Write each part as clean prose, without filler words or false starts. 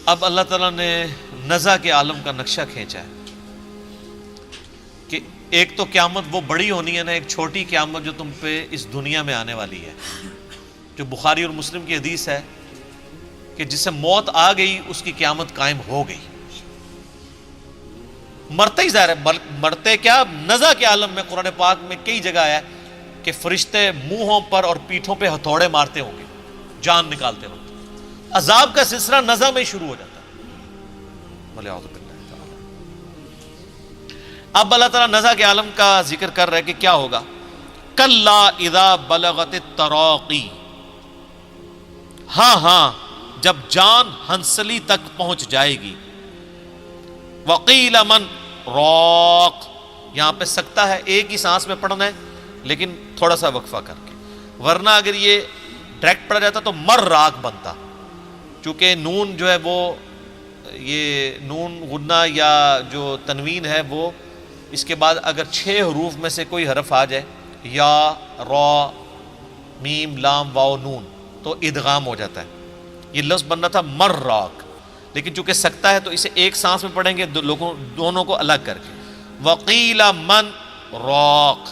اب اللہ تعالیٰ نے نزع کے عالم کا نقشہ کھینچا ہے کہ ایک تو قیامت وہ بڑی ہونی ہے نا، ایک چھوٹی قیامت جو تم پہ اس دنیا میں آنے والی ہے، جو بخاری اور مسلم کی حدیث ہے کہ جس سے موت آ گئی اس کی قیامت قائم ہو گئی۔ مرتے ہی ظاہر ہے، مرتے کیا، نزع کے عالم میں قرآن پاک میں کئی جگہ ہے کہ فرشتے منہوں پر اور پیٹھوں پہ ہتھوڑے مارتے ہوں گے جان نکالتے وقت۔ عذاب کا سلسلہ نزع میں شروع ہو جاتا ہے۔ اب اللہ تعالیٰ نزع کے عالم کا ذکر کر رہے کہ کیا ہوگا۔ کلا اذا بلغت التراقی، ہاں جب جان ہنسلی تک پہنچ جائے گی۔ وقیل من راق، یہاں پہ سکتا ہے ایک ہی سانس میں پڑھنا ہے لیکن تھوڑا سا وقفہ کر کے، ورنہ اگر یہ ڈائریکٹ پڑھا جاتا تو مر راق بنتا، چونکہ نون جو ہے وہ یہ نون غنہ یا جو تنوین ہے وہ اس کے بعد اگر 6 حروف میں سے کوئی حرف آ جائے، یا را میم لام واو نون، تو ادغام ہو جاتا ہے۔ یہ لفظ بننا تھا مر راق، لیکن چونکہ سکتا ہے تو اسے ایک سانس میں پڑھیں گے دونوں کو الگ کر کے۔ وقیل من راق،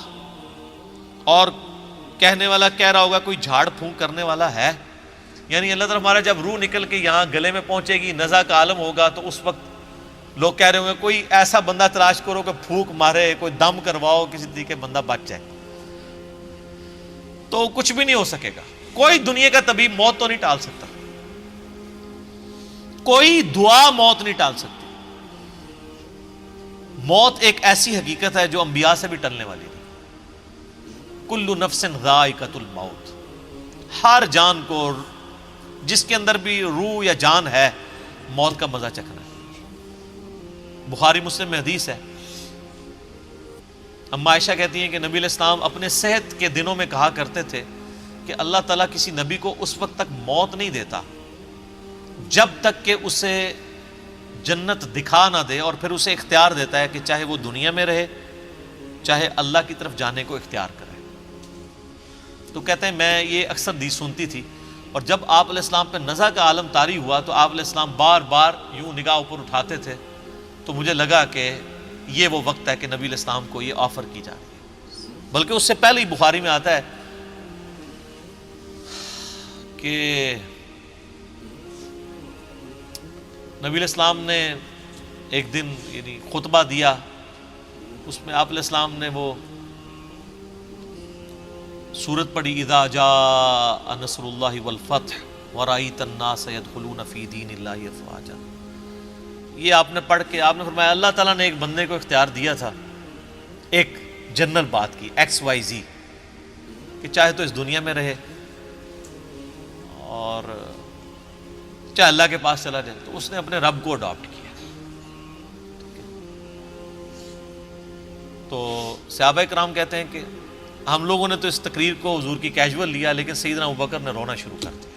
اور کہنے والا کہہ رہا ہوگا کوئی جھاڑ پھونک کرنے والا ہے، یعنی اللہ تعالیٰ ہمارا جب روح نکل کے یہاں گلے میں پہنچے گی، نزع کا عالم ہوگا، تو اس وقت لوگ کہہ رہے ہوں گے کوئی ایسا بندہ تلاش کرو کہ پھونک مارے، کوئی دم کرواؤ کسی طریقے بندہ بچ جائے۔ تو کچھ بھی نہیں ہو سکے گا، کوئی دنیا کا طبیب موت تو نہیں ٹال سکتا، کوئی دعا موت نہیں ٹال سکتی۔ موت ایک ایسی حقیقت ہے جو انبیاء سے بھی ٹلنے والی نہیں۔ کل نفس ذائقۃ الموت، ہر جان کو جس کے اندر بھی روح یا جان ہے موت کا مزہ چکھنا ہے۔ بخاری مسلم میں حدیث ہے، اما عائشہ کہتی ہیں کہ نبی علیہ السلام اپنے صحت کے دنوں میں کہا کرتے تھے کہ اللہ تعالیٰ کسی نبی کو اس وقت تک موت نہیں دیتا جب تک کہ اسے جنت دکھا نہ دے، اور پھر اسے اختیار دیتا ہے کہ چاہے وہ دنیا میں رہے چاہے اللہ کی طرف جانے کو اختیار کرے۔ تو کہتے ہیں میں یہ اکثر حدیث سنتی تھی، اور جب آپ علیہ السلام پہ نزع کا عالم طاری ہوا تو آپ علیہ السلام بار بار یوں نگاہ اوپر اٹھاتے تھے، تو مجھے لگا کہ یہ وہ وقت ہے کہ نبی علیہ السلام کو یہ آفر کی جا رہی ہے۔ بلکہ اس سے پہلے ہی بخاری میں آتا ہے کہ نبی علیہ السلام نے ایک دن یعنی خطبہ دیا، اس میں آپ علیہ السلام نے وہ سورت پڑھی، اذا جاء نصر اللہ والفتح ورأیت الناس يدخلون فی دین اللہ افواجا۔ یہ آپ نے پڑھ کے آپ نے فرمایا اللہ تعالیٰ نے ایک بندے کو اختیار دیا تھا ایک جنرل بات کی، XYZ، کہ چاہے تو اس دنیا میں رہے اور چاہے اللہ کے پاس چلا جائے، تو اس نے اپنے رب کو اڈاپٹ کیا۔ تو صحابہ کرام کہتے ہیں کہ ہم لوگوں نے تو اس تقریر کو حضور کی کیجول لیا، لیکن سیدنا ابوبکر نے رونا شروع کر دیا۔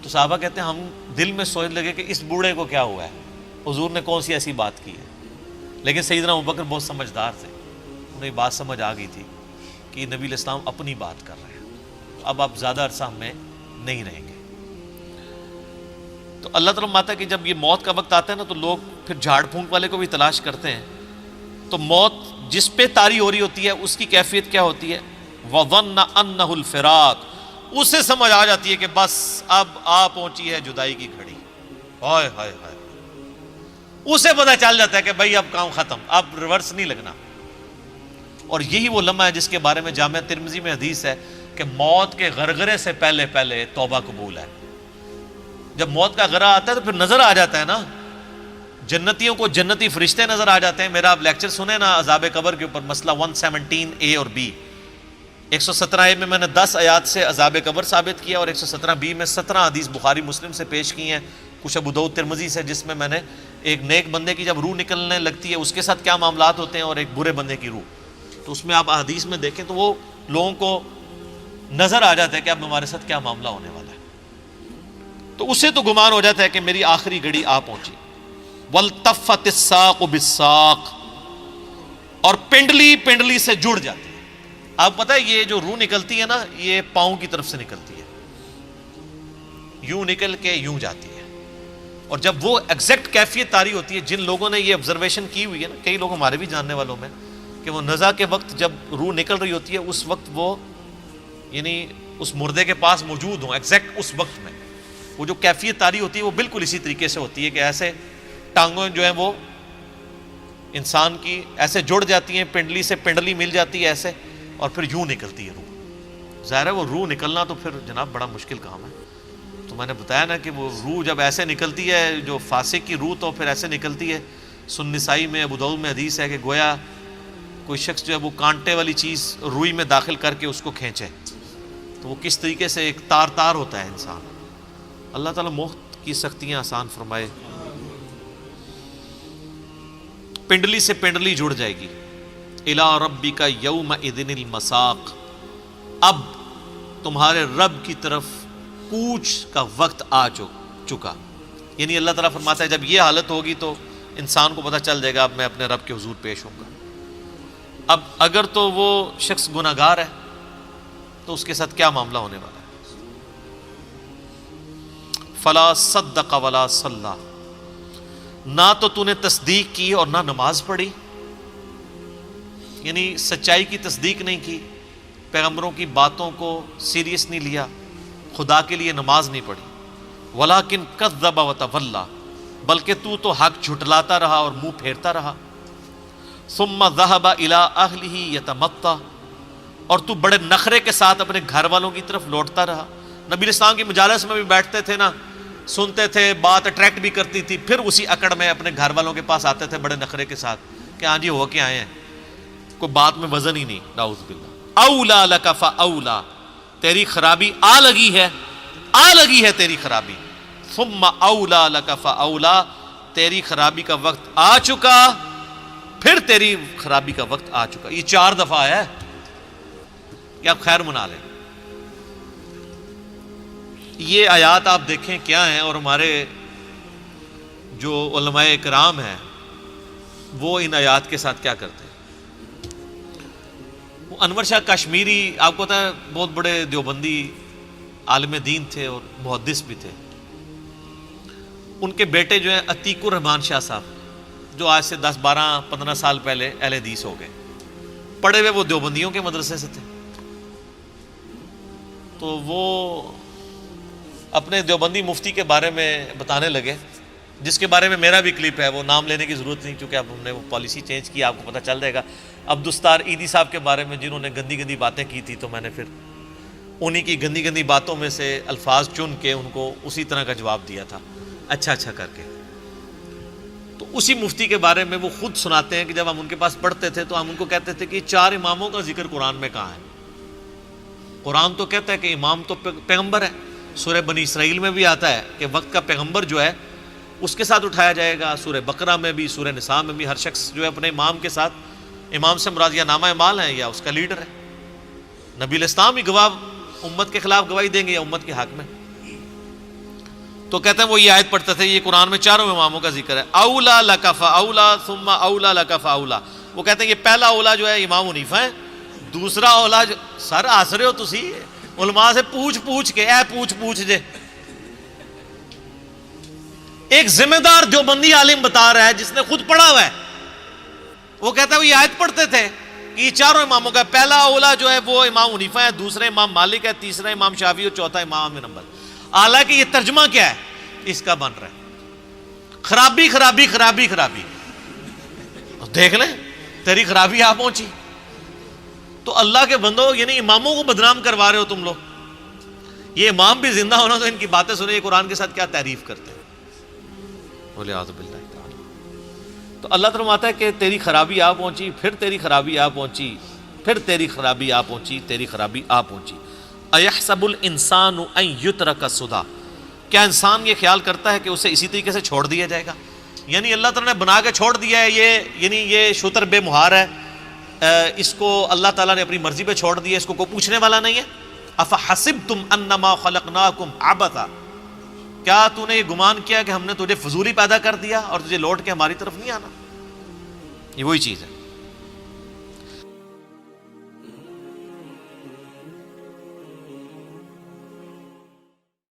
تو صحابہ کہتے ہیں ہم دل میں سوچ لگے کہ اس بوڑھے کو کیا ہوا ہے، حضور نے کون سی ایسی بات کی ہے، لیکن سیدنا ابوبکر بہت سمجھدار تھے، انہیں بات سمجھ آ گئی تھی کہ نبی علیہ السلام اپنی بات کر رہے ہیں، اب آپ زیادہ عرصہ ہم میں نہیں رہیں گے۔ تو اللہ تعالیٰ ماتا کہ جب یہ موت کا وقت آتا ہے نا تو لوگ پھر جھاڑ پھونک والے کو بھی تلاش کرتے ہیں، تو موت جس پہ طاری ہو رہی ہوتی ہے اس کی کیفیت کیا ہوتی ہے، وَظَنَّ أَنَّهُ الْفِرَاقُ، اسے سمجھ آ جاتی ہے کہ بس اب آ پہنچی ہے جدائی کی گھڑی، ہائے ہائے ہائے، اسے پتہ چل جاتا ہے کہ بھائی اب کام ختم، اب ریورس نہیں لگنا۔ اور یہی وہ لمحہ ہے جس کے بارے میں جامعہ ترمذی میں حدیث ہے کہ موت کے غرغرے سے پہلے پہلے توبہ قبول ہے۔ جب موت کا غرہ آتا ہے تو پھر نظر آ جاتا ہے نا، جنتیوں کو جنتی فرشتے نظر آ جاتے ہیں۔ میرا آپ لیکچر سنیں نا عذاب قبر کے اوپر، مسئلہ 117A اور B، 117A میں نے 10 آیات سے عذاب قبر ثابت کیا، اور 117B میں 17 حدیث بخاری مسلم سے پیش کی ہیں، کچھ ابو داؤد ترمذی سے، جس میں نے ایک نیک بندے کی جب روح نکلنے لگتی ہے اس کے ساتھ کیا معاملات ہوتے ہیں، اور ایک برے بندے کی روح، تو اس میں آپ حدیث میں دیکھیں تو وہ لوگوں کو نظر آ جاتا ہے کہ اب ہمارے ساتھ کیا معاملہ ہونے والا ہے۔ تو اسے تو گمان ہو جاتا ہے کہ میری آخری گھڑی آ پہنچی۔ وَالْتَفَّتِ السَّاقُ بِالسَّاقِ، اور پنڈلی پنڈلی سے جڑ جاتی ہے۔ آپ پتہ ہے یہ جو روح نکلتی ہے نا، یہ پاؤں کی طرف سے نکلتی ہے، یوں نکل کے یوں جاتی ہے، اور جب وہ ایگزیکٹ کیفیت طاری ہوتی ہے، جن لوگوں نے یہ آبزرویشن کی ہوئی ہے نا، کئی لوگ ہمارے بھی جاننے والوں میں، کہ وہ نزع کے وقت جب روح نکل رہی ہوتی ہے اس وقت وہ یعنی اس مردے کے پاس موجود ہوں ایگزیکٹ اس وقت میں، وہ جو کیفیت طاری ہوتی ہے وہ بالکل اسی طریقے سے ہوتی ہے کہ ایسے ٹانگوں جو ہیں وہ انسان کی ایسے جڑ جاتی ہیں، پنڈلی سے پنڈلی مل جاتی ہے ایسے، اور پھر یوں نکلتی ہے روح۔ ظاہر ہے وہ روح نکلنا تو پھر جناب بڑا مشکل کام ہے۔ تو میں نے بتایا نا کہ وہ روح جب ایسے نکلتی ہے، جو فاسق کی روح تو پھر ایسے نکلتی ہے، سنن نسائی میں ابو داؤد میں حدیث ہے کہ گویا کوئی شخص جو ہے وہ کانٹے والی چیز روئی میں داخل کر کے اس کو کھینچے، تو وہ کس طریقے سے ایک تار تار ہوتا ہے انسان۔ اللہ تعالیٰ موت کی سختیاں آسان فرمائے۔ پنڈلی سے پنڈلی جڑ جائے گی۔ الی ربک یومئذ المساق، اب تمہارے رب کی طرف کوچ کا وقت آ چکا، یعنی اللہ تعالیٰ فرماتا ہے جب یہ حالت ہوگی تو انسان کو پتہ چل جائے گا اب میں اپنے رب کے حضور پیش ہوں گا۔ اب اگر تو وہ شخص گناہگار ہے تو اس کے ساتھ کیا معاملہ ہونے والا ہے؟ فلا صدق ولا صلی، نہ تو نے تصدیق کی اور نہ نماز پڑھی، یعنی سچائی کی تصدیق نہیں کی، پیغمبروں کی باتوں کو سیریس نہیں لیا، خدا کے لیے نماز نہیں پڑھی۔ ولیکن کذب وتولی، بلکہ تو حق جھٹلاتا رہا اور منہ پھیرتا رہا۔ ثم ذهب الى اهله يتمطى، اور تو بڑے نخرے کے ساتھ اپنے گھر والوں کی طرف لوٹتا رہا۔ نبی علیہ السلام کی مجالس میں بھی بیٹھتے تھے نا، سنتے تھے، بات اٹریکٹ بھی کرتی تھی، پھر اسی اکڑ میں اپنے گھر والوں کے پاس آتے تھے بڑے نخرے کے ساتھ کہ ہاں جی ہو کے آئے ہیں، کوئی بات میں وزن ہی نہیں۔ نعوذ باللہ۔ اولا لک فاولا، تیری خرابی آ لگی ہے تیری خرابی۔ ثم اولا لک فاولا، تیری خرابی کا وقت آ چکا، پھر تیری خرابی کا وقت آ چکا۔ یہ 4 دفعہ ہے کہ آپ خیر منا لیں۔ یہ آیات آپ دیکھیں کیا ہیں، اور ہمارے جو علماء کرام ہیں وہ ان آیات کے ساتھ کیا کرتے ہیں۔ وہ انور شاہ کشمیری آپ کو پتا ہے بہت بڑے دیوبندی عالم دین تھے اور محدث بھی تھے۔ ان کے بیٹے جو ہیں عتیق الرحمان شاہ صاحب، جو آج سے 10 12 15 سال پہلے اہل حدیث ہو گئے، پڑھے ہوئے وہ دیوبندیوں کے مدرسے سے تھے، تو وہ اپنے دیوبندی مفتی کے بارے میں بتانے لگے، جس کے بارے میں میرا بھی کلپ ہے، وہ نام لینے کی ضرورت نہیں کیونکہ اب ہم نے وہ پالیسی چینج کی، آپ کو پتہ چل جائے گا۔ عبدالستار عیدی صاحب کے بارے میں جنہوں نے گندی گندی باتیں کی تھی، تو میں نے پھر انہی کی گندی گندی باتوں میں سے الفاظ چن کے ان کو اسی طرح کا جواب دیا تھا، اچھا کر کے۔ تو اسی مفتی کے بارے میں وہ خود سناتے ہیں کہ جب ہم ان کے پاس پڑھتے تھے تو ہم ان کو کہتے تھے کہ 4 اماموں کا ذکر قرآن میں کہاں ہے؟ قرآن تو کہتا ہے کہ امام تو پیغمبر ہے، سورہ بنی اسرائیل میں بھی آتا ہے کہ وقت کا پیغمبر جو ہے اس کے ساتھ اٹھایا جائے گا، سورہ بقرہ میں بھی، سورہ نساء میں بھی، ہر شخص جو ہے اپنے امام کے ساتھ، امام سے مراد یا نامہ اعمال ہے یا اس کا لیڈر ہے۔ نبی علیہ السلام ہی گواہ امت کے خلاف گواہی دیں گے یا امت کے حق میں؟ تو کہتے ہیں وہ یہ آیت پڑھتے تھے، یہ قرآن میں 4 اماموں کا ذکر ہے، اولا لک فاولا ثم اولا لک فاولا۔ وہ کہتے ہیں یہ پہلا اولا جو ہے امام حنیفہ ہے، دوسرا اولا سر آسرے ہو تسی علماء سے پوچھ کے، پوچھ جے ایک ذمہ دار دیوبندی عالم بتا رہا ہے جس نے خود پڑھا ہوا ہے، وہ کہتا ہے وہ یہ آیت پڑھتے تھے کہ یہ 4 اماموں کا پہلا اولا جو ہے وہ امام حنیفہ ہے، دوسرا امام مالک ہے، تیسرا امام شافعی اور چوتھا امام احمد بن حنبل۔ حالانکہ یہ ترجمہ کیا ہے اس کا بن رہا ہے، خرابی خرابی خرابی خرابی۔ دیکھ لیں تیری خرابی آ پہنچی۔ تو اللہ کے بندو، یعنی اماموں کو بدنام کروا رہے ہو تم لوگ۔ یہ امام بھی زندہ ہونا تو ان کی باتیں سنیں، یہ قرآن کے ساتھ کیا تعریف کرتے ہیں۔ وَلِعَاذُ بِاللَّهِ تَعَالَى۔ تو اللہ فرماتا ہے کہ تیری خرابی آ پہنچی، پھر تیری خرابی آ پہنچی، پھر تیری خرابی آ پہنچی، تیری خرابی آ پہنچی۔ اَيَحْسَبُ الْإِنسَانُ أَن يُتْرَكَ سُدًى، کیا انسان یہ خیال کرتا ہے کہ اسے اسی طریقے سے چھوڑ دیا جائے گا؟ یعنی اللہ تعالیٰ نے بنا کے چھوڑ دیا ہے، یہ شتر بے مہار ہے، اس کو اللہ تعالیٰ نے اپنی مرضی پہ چھوڑ دیا، اس کو کوئی پوچھنے والا نہیں ہے۔ افحسبتم انما خلقناکم عبثا، کیا تو نے یہ گمان کیا کہ ہم نے تجھے فضولی پیدا کر دیا اور تجھے لوٹ کے ہماری طرف نہیں آنا؟ یہ وہی چیز ہے۔